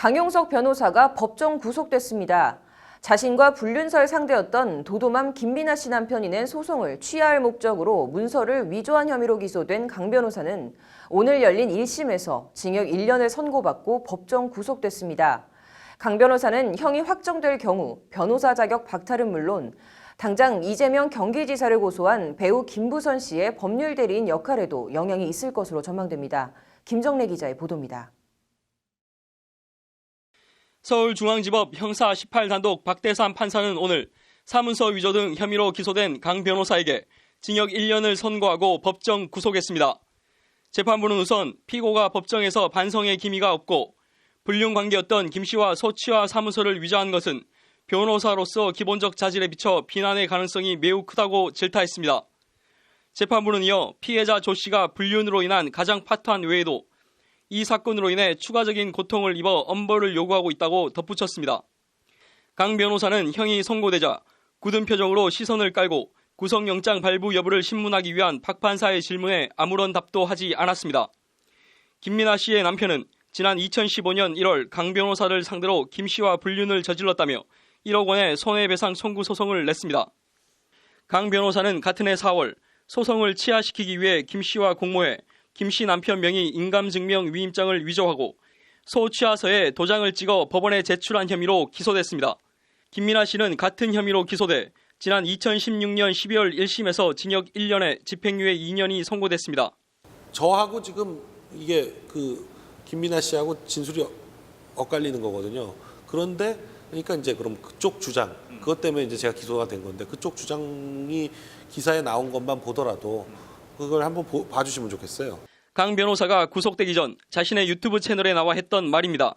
강용석 변호사가 법정 구속됐습니다. 자신과 불륜설 상대였던 도도맘 김민아 씨 남편이 낸 소송을 취하할 목적으로 문서를 위조한 혐의로 기소된 강 변호사는 오늘 열린 1심에서 징역 1년을 선고받고 법정 구속됐습니다. 강 변호사는 형이 확정될 경우 변호사 자격 박탈은 물론 당장 이재명 경기지사를 고소한 배우 김부선 씨의 법률 대리인 역할에도 영향이 있을 것으로 전망됩니다. 김정래 기자의 보도입니다. 서울중앙지법 형사 18단독 박대삼 판사는 오늘 사문서 위조 등 혐의로 기소된 강 변호사에게 징역 1년을 선고하고 법정 구속했습니다. 재판부는 우선 피고가 법정에서 반성의 기미가 없고 불륜 관계였던 김 씨와 소치와 사문서를 위조한 것은 변호사로서 기본적 자질에 비춰 비난의 가능성이 매우 크다고 질타했습니다. 재판부는 이어 피해자 조 씨가 불륜으로 인한 가장 파토한 외에도 이 사건으로 인해 추가적인 고통을 입어 엄벌을 요구하고 있다고 덧붙였습니다. 강 변호사는 형이 선고되자 굳은 표정으로 시선을 깔고 구속영장 발부 여부를 신문하기 위한 박 판사의 질문에 아무런 답도 하지 않았습니다. 김민아 씨의 남편은 지난 2015년 1월 강 변호사를 상대로 김 씨와 불륜을 저질렀다며 1억 원의 손해배상 청구 소송을 냈습니다. 강 변호사는 같은 해 4월 소송을 취하시키기 위해 김 씨와 공모해 김 씨 남편 명의 인감증명 위임장을 위조하고 소취하서에 도장을 찍어 법원에 제출한 혐의로 기소됐습니다. 김민아 씨는 같은 혐의로 기소돼 지난 2016년 12월 1심에서 징역 1년에 집행유예 2년이 선고됐습니다. 저하고 지금 이게 김민아 씨하고 진술이 엇갈리는 거거든요. 그런데 그러니까 이제 그럼 그쪽 주장, 그것 때문에 이제 제가 기소가 된 건데 그쪽 주장이 기사에 나온 것만 보더라도 그걸 한번 봐주시면 좋겠어요. 강 변호사가 구속되기 전 자신의 유튜브 채널에 나와 했던 말입니다.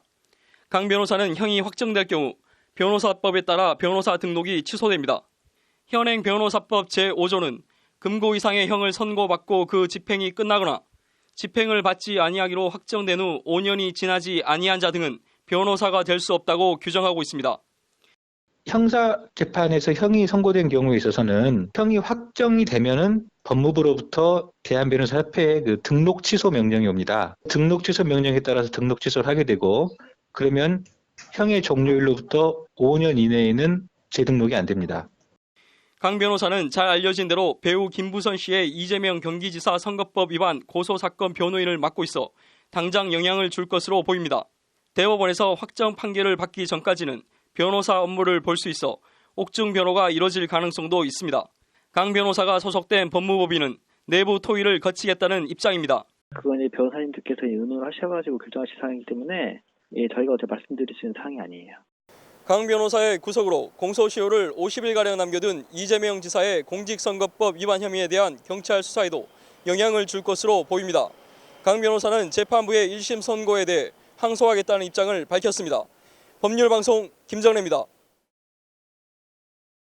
강 변호사는 형이 확정될 경우 변호사법에 따라 변호사 등록이 취소됩니다. 현행 변호사법 제5조는 금고 이상의 형을 선고받고 그 집행이 끝나거나 집행을 받지 아니하기로 확정된 후 5년이 지나지 아니한 자 등은 변호사가 될 수 없다고 규정하고 있습니다. 형사 재판에서 형이 선고된 경우에 있어서는 형이 확정이 되면은 법무부로부터 대한변호사협회에 등록 취소 명령이 옵니다. 등록 취소 명령에 따라서 등록 취소를 하게 되고 그러면 형의 종료일로부터 5년 이내에는 재등록이 안 됩니다. 강 변호사는 잘 알려진 대로 배우 김부선 씨의 이재명 경기지사 선거법 위반 고소사건 변호인을 맡고 있어 당장 영향을 줄 것으로 보입니다. 대법원에서 확정 판결을 받기 전까지는 변호사 업무를 볼 수 있어 옥중 변호가 이뤄질 가능성도 있습니다. 강 변호사가 소속된 법무법인은 내부 토의를 거치겠다는 입장입니다. 그건 이제 변호사님들께서 의논을 하셔가지고 결정하실 사항이기 때문에 저희가 어제 말씀드릴 수 있는 사항이 아니에요. 강 변호사의 구속으로 공소시효를 50일가량 남겨둔 이재명 지사의 공직선거법 위반 혐의에 대한 경찰 수사에도 영향을 줄 것으로 보입니다. 강 변호사는 재판부의 1심 선고에 대해 항소하겠다는 입장을 밝혔습니다. 법률방송 김정래입니다.